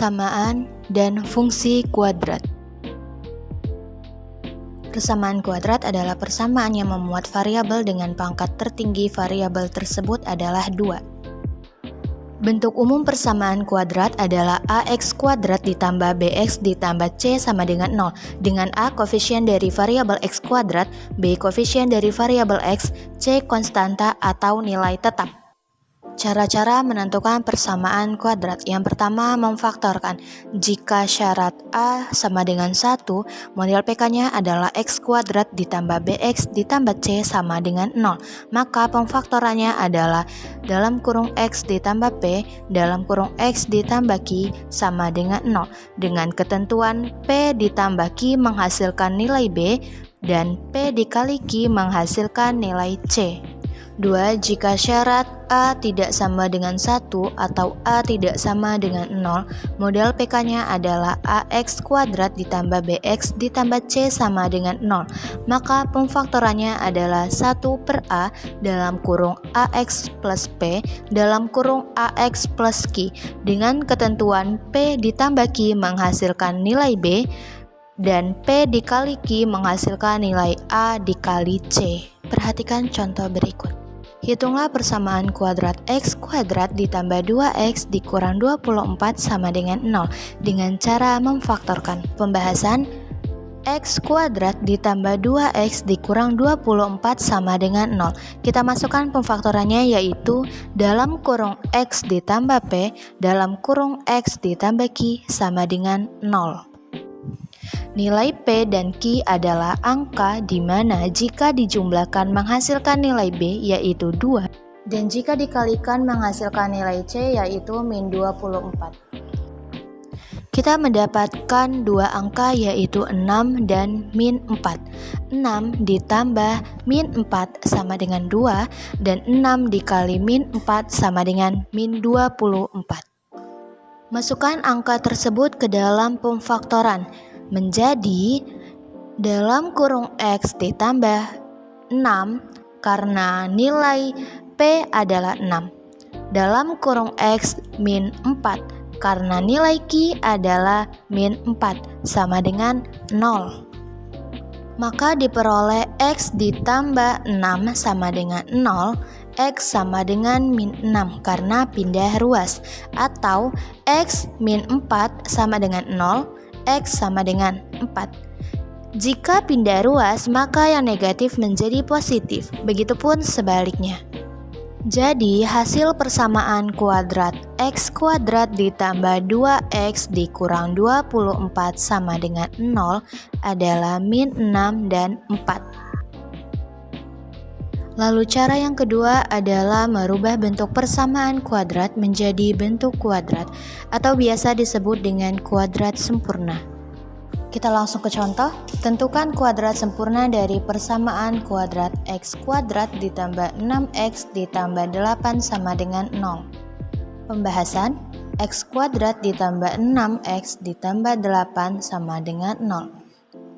Persamaan dan fungsi kuadrat. Persamaan kuadrat adalah persamaan yang memuat variabel dengan pangkat tertinggi variabel tersebut adalah 2. Bentuk umum persamaan kuadrat adalah ax kuadrat ditambah bx ditambah c sama dengan 0, dengan a koefisien dari variabel x kuadrat, b koefisien dari variabel x, c konstanta atau nilai tetap. Cara-cara menentukan persamaan kuadrat. Yang pertama, memfaktorkan. Jika syarat A sama dengan 1, model PK-nya adalah x kuadrat ditambah bx ditambah c sama dengan 0. Maka pemfaktorannya adalah dalam kurung x ditambah p dalam kurung x ditambah q sama dengan 0. Dengan ketentuan p ditambah q menghasilkan nilai b dan p dikali q menghasilkan nilai c. 2. Jika syarat A tidak sama dengan 1 atau A tidak sama dengan 0, model PK-nya adalah AX kuadrat ditambah BX ditambah C sama dengan 0. Maka pemfaktorannya adalah 1 per A dalam kurung AX plus P dalam kurung AX plus Q dengan ketentuan P ditambah Q menghasilkan nilai B dan P dikali Q menghasilkan nilai A dikali C. Perhatikan contoh berikut. Hitunglah persamaan kuadrat x kuadrat ditambah 2x dikurang 24 sama dengan 0 dengan cara memfaktorkan. Pembahasan x kuadrat ditambah 2x dikurang 24 sama dengan 0. Kita masukkan pemfaktorannya yaitu dalam kurung x ditambah p dalam kurung x ditambah q sama dengan 0. Nilai P dan Q adalah angka di mana jika dijumlahkan menghasilkan nilai B yaitu 2 dan jika dikalikan menghasilkan nilai C yaitu min 24. Kita mendapatkan dua angka yaitu 6 dan min 4. 6 ditambah min 4 sama dengan 2 dan 6 dikali min 4 sama dengan min 24. Masukkan angka tersebut ke dalam pemfaktoran. Menjadi dalam kurung X ditambah 6 karena nilai P adalah 6. Dalam kurung X min 4 karena nilai Q adalah min 4 sama dengan 0. Maka diperoleh X ditambah 6 sama dengan 0, X sama dengan min 6 karena pindah ruas, atau X min 4 sama dengan 0, X sama dengan 4. Jika pindah ruas, maka yang negatif menjadi positif, begitupun sebaliknya. Jadi, hasil persamaan kuadrat X kuadrat ditambah 2X dikurang 24 sama dengan 0 adalah min 6 dan 4. Lalu cara yang kedua adalah merubah bentuk persamaan kuadrat menjadi bentuk kuadrat atau biasa disebut dengan kuadrat sempurna. Kita langsung ke contoh. Tentukan kuadrat sempurna dari persamaan kuadrat x kuadrat ditambah 6x ditambah 8 sama dengan 0. Pembahasan x kuadrat ditambah 6x ditambah 8 sama dengan 0.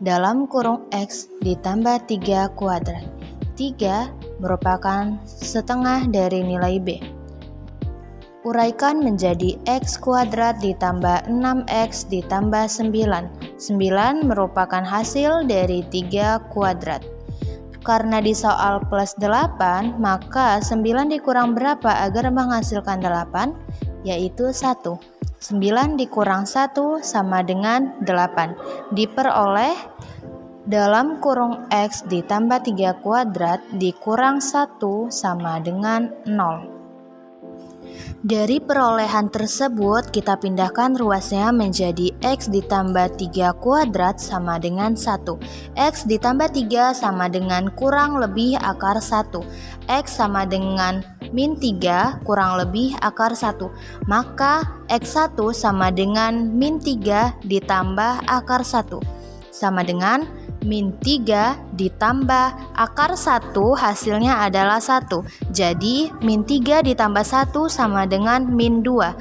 Dalam kurung x ditambah 3 kuadrat. 3 merupakan setengah dari nilai B. Uraikan menjadi x kuadrat ditambah 6x ditambah 9. 9 merupakan hasil dari 3 kuadrat. Karena di soal plus 8, maka 9 dikurang berapa agar menghasilkan 8? Yaitu 1. 9 dikurang 1 sama dengan 8. Diperoleh dalam kurung X ditambah 3 kuadrat dikurang 1 sama dengan 0. Dari perolehan tersebut, kita pindahkan ruasnya menjadi X ditambah 3 kuadrat sama dengan 1. X ditambah 3 sama dengan kurang lebih akar 1. X sama dengan min 3 kurang lebih akar 1. Maka X1 sama dengan min 3 ditambah akar 1. Sama dengan min 3 ditambah akar 1 hasilnya adalah 1. Jadi min 3 ditambah 1 sama dengan min 2.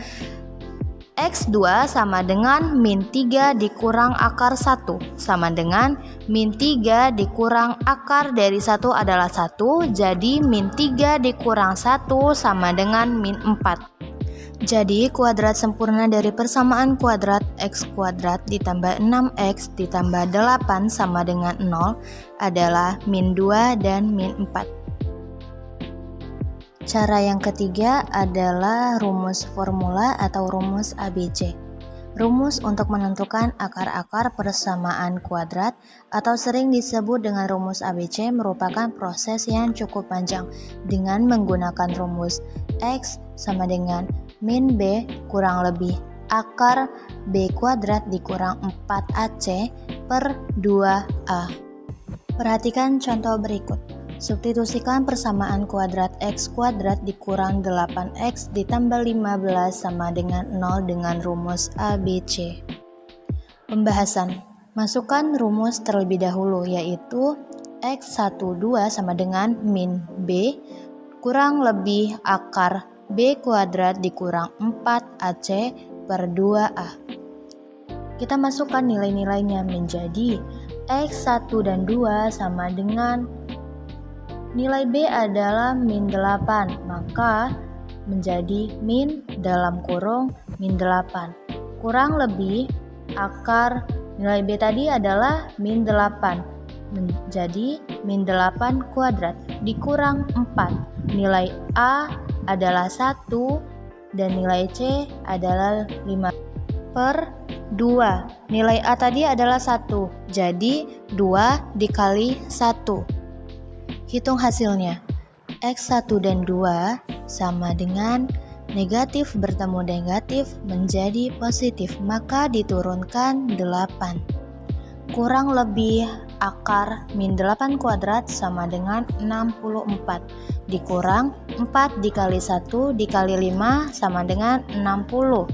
X2 sama dengan min 3 dikurang akar 1 sama dengan min 3 dikurang akar dari 1 adalah 1. Jadi min 3 dikurang 1 sama dengan min 4. Jadi, kuadrat sempurna dari persamaan kuadrat x kuadrat ditambah 6x ditambah 8 sama dengan 0 adalah min 2 dan min 4. Cara yang ketiga adalah rumus formula atau rumus ABC. Rumus untuk menentukan akar-akar persamaan kuadrat atau sering disebut dengan rumus ABC merupakan proses yang cukup panjang dengan menggunakan rumus X sama dengan min B kurang lebih akar B kuadrat dikurang 4AC per 2A. Perhatikan contoh berikut. Substitusikan persamaan kuadrat x kuadrat dikurang 8x ditambah 15 sama dengan 0 dengan rumus ABC. Pembahasan. Masukkan rumus terlebih dahulu yaitu x12 sama dengan min b kurang lebih akar b kuadrat dikurang 4ac per 2a. Kita masukkan nilai-nilainya menjadi x1 dan 2 sama dengan nilai B adalah min 8, maka menjadi min dalam kurung min 8. Kurang lebih akar nilai B tadi adalah min 8, menjadi min 8 kuadrat dikurang 4. Nilai A adalah 1 dan nilai C adalah 5 per 2. Nilai A tadi adalah 1, jadi 2 dikali 1. Hitung hasilnya, x1 dan 2 sama dengan negatif bertemu negatif menjadi positif, maka diturunkan 8. Kurang lebih akar min 8 kuadrat sama dengan 64, dikurang 4 dikali 1 dikali 5 sama dengan 60,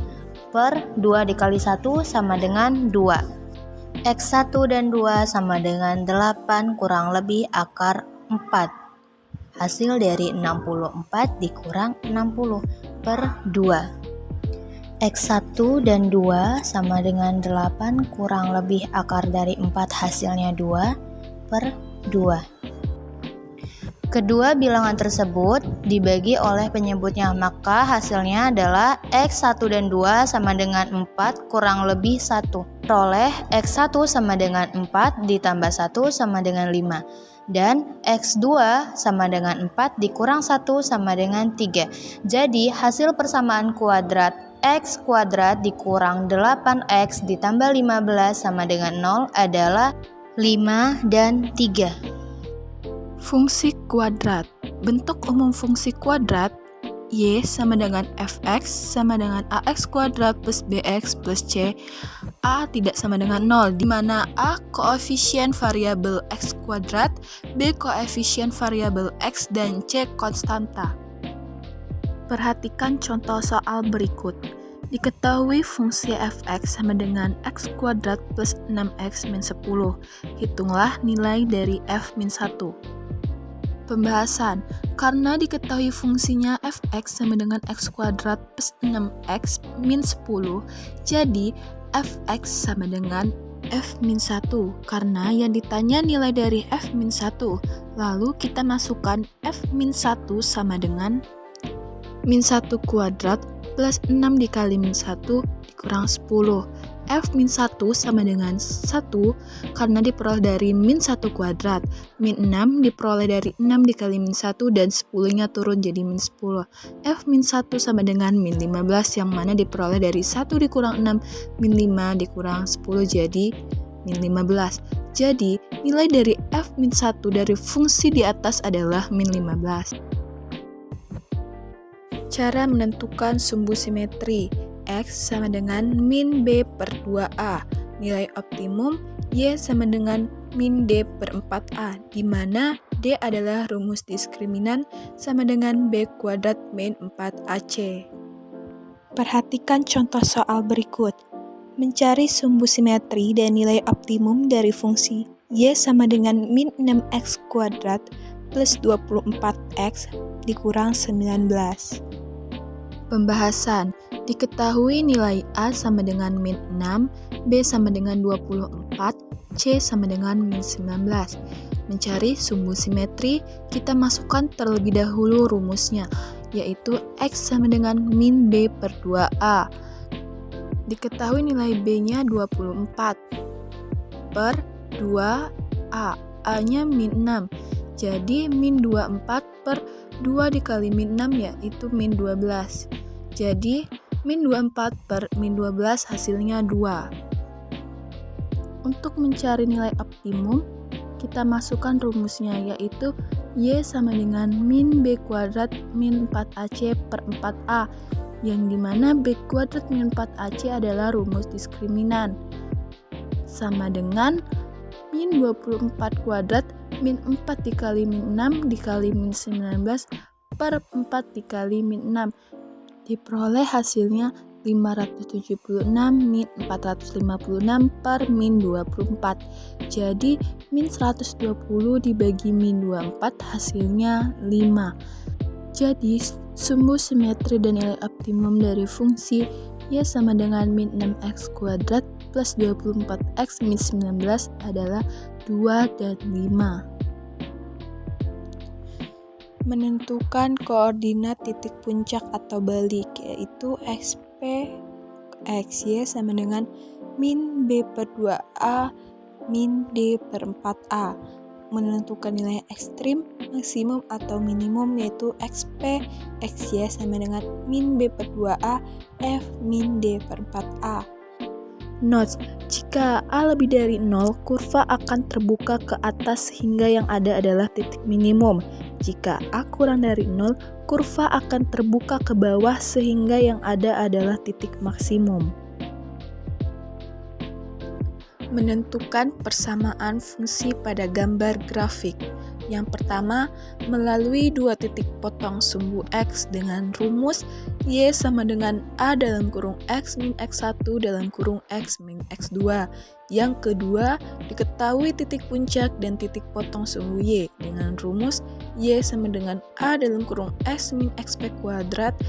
per 2 dikali 1 sama dengan 2. X1 dan 2 sama dengan 8 kurang lebih akar 4. Hasil dari 64 dikurang 60 per 2. X1 dan 2 sama dengan 8 kurang lebih akar dari 4 hasilnya 2 per 2. Kedua bilangan tersebut dibagi oleh penyebutnya, maka hasilnya adalah X1 dan 2 sama dengan 4 kurang lebih 1. Peroleh X1 sama dengan 4 ditambah 1 sama dengan 5. Dan X2 sama dengan 4 dikurang 1 sama dengan 3. Jadi hasil persamaan kuadrat X kuadrat dikurang 8X ditambah 15 sama dengan 0 adalah 5 dan 3. Fungsi kuadrat. Bentuk umum fungsi kuadrat Y sama dengan fx sama dengan ax kuadrat plus bx plus c. A tidak sama dengan 0, di mana A koefisien variabel x kuadrat, B koefisien variabel x, dan C konstanta. Perhatikan contoh soal berikut. Diketahui fungsi fx sama dengan x kuadrat plus 6x min 10. Hitunglah nilai dari f min 1. Pembahasan. Karena diketahui fungsinya fx sama dengan x kuadrat plus 6x min 10, jadi fx sama dengan f min 1. Karena yang ditanya nilai dari f min 1, lalu kita masukkan f min 1 sama dengan min 1 kuadrat plus 6 dikali min 1 dikurang 10. F min 1 sama dengan 1 karena diperoleh dari min 1 kuadrat. Min 6 diperoleh dari 6 dikali min 1 dan 10-nya turun jadi min 10. F min 1 sama dengan min 15 yang mana diperoleh dari 1 dikurang 6 min 5 dikurang 10 jadi min 15. Jadi nilai dari F min 1 dari fungsi di atas adalah min 15. Cara menentukan sumbu simetri. X sama dengan min B per 2A. Nilai optimum Y sama dengan min D per 4A, di mana D adalah rumus diskriminan sama dengan B kuadrat min 4AC. Perhatikan contoh soal berikut. Mencari sumbu simetri dan nilai optimum dari fungsi Y sama dengan min 6X kuadrat plus 24X dikurang 19. Pembahasan. Diketahui nilai A sama dengan min 6, B sama dengan 24, C sama dengan min 19. Mencari sumbu simetri, kita masukkan terlebih dahulu rumusnya, yaitu X sama dengan min B per 2A. Diketahui nilai B-nya 24 per 2A, A-nya min 6. Jadi min 24 per 2 dikali min 6 yaitu min 12. Jadi min 24 per min 12 hasilnya 2. Untuk mencari nilai optimum, kita masukkan rumusnya yaitu Y sama dengan min B kuadrat min 4AC per 4A, yang dimana B kuadrat min 4AC adalah rumus diskriminan, sama dengan min 24 kuadrat min 4 dikali min 6 dikali min 19 per 4 dikali min 6. Diperoleh hasilnya 576 min 456 per min 24. Jadi min 120 dibagi min 24 hasilnya 5. Jadi sumbu simetri dan nilai optimum dari fungsi Y sama dengan min 6x kuadrat plus 24x min 19 adalah 2 dan 5. Menentukan koordinat titik puncak atau balik, yaitu XP XY sama dengan min B per 2A min D per 4A. Menentukan nilai ekstrim, maksimum atau minimum, yaitu XP XY sama dengan min B per 2A F min D per 4A. Notes: jika A lebih dari 0, kurva akan terbuka ke atas sehingga yang ada adalah titik minimum. Jika A kurang dari 0, kurva akan terbuka ke bawah sehingga yang ada adalah titik maksimum. Menentukan persamaan fungsi pada gambar grafik. Yang pertama, melalui dua titik potong sumbu X dengan rumus Y sama dengan A dalam kurung X min X1 dalam kurung X min X2. Yang kedua, diketahui titik puncak dan titik potong sumbu Y dengan rumus Y sama dengan A dalam kurung X min XP kuadrat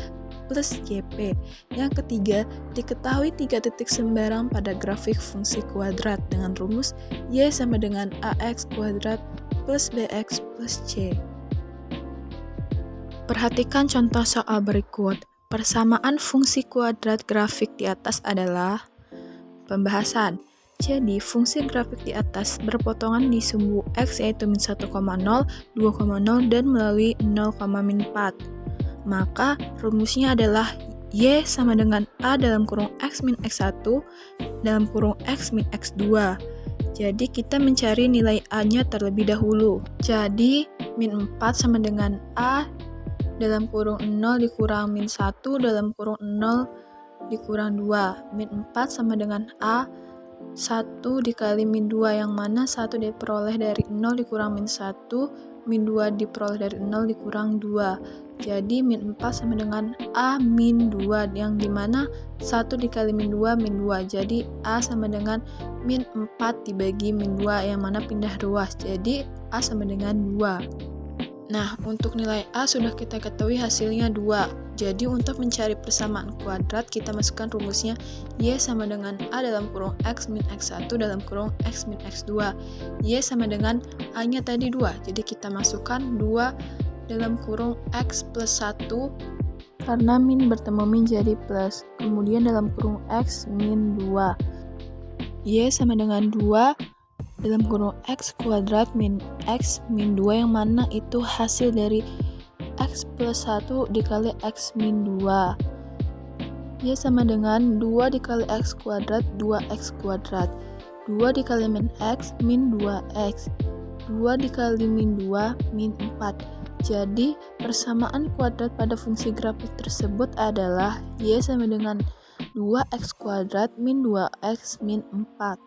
plus YP. Yang ketiga, diketahui tiga titik sembarang pada grafik fungsi kuadrat dengan rumus Y sama dengan AX kuadrat plus BX plus C. Perhatikan contoh soal berikut. Persamaan fungsi kuadrat grafik di atas adalah pembahasan. Jadi, fungsi grafik di atas berpotongan di sumbu X yaitu min 1,0, 2,0, dan melalui 0,4. Maka, rumusnya adalah Y sama dengan A dalam kurung X min X1 dalam kurung X min X2. Jadi kita mencari nilai A-nya terlebih dahulu. Jadi min 4 sama dengan A dalam kurung 0 dikurang min 1 dalam kurung 0 dikurang 2. Min 4 sama dengan A 1 dikali min 2, yang mana 1 diperoleh dari 0 dikurang min 1, min 2 diperoleh dari 0 dikurang 2. Jadi min 4 sama dengan A min 2, yang dimana 1 dikali min 2 min 2. Jadi A sama dengan min 4 dibagi min 2, yang mana pindah ruas. Jadi A sama dengan 2. Nah, untuk nilai A sudah kita ketahui hasilnya 2. Jadi untuk mencari persamaan kuadrat, kita masukkan rumusnya Y sama dengan A dalam kurung X min X1 dalam kurung X min X2. Y sama dengan A-nya tadi 2. Jadi kita masukkan 2 dalam kurung X plus 1, karena min bertemu min jadi plus. Kemudian dalam kurung X min 2. Y sama dengan 2 dalam kurung X kuadrat min X min 2, yang mana itu hasil dari X plus 1 dikali X min 2. Y sama dengan 2 dikali X kuadrat 2X kuadrat. 2 dikali min X min 2X. 2 dikali min 2 min 4. Jadi, persamaan kuadrat pada fungsi grafik tersebut adalah Y sama dengan 2X kuadrat min 2X min 4.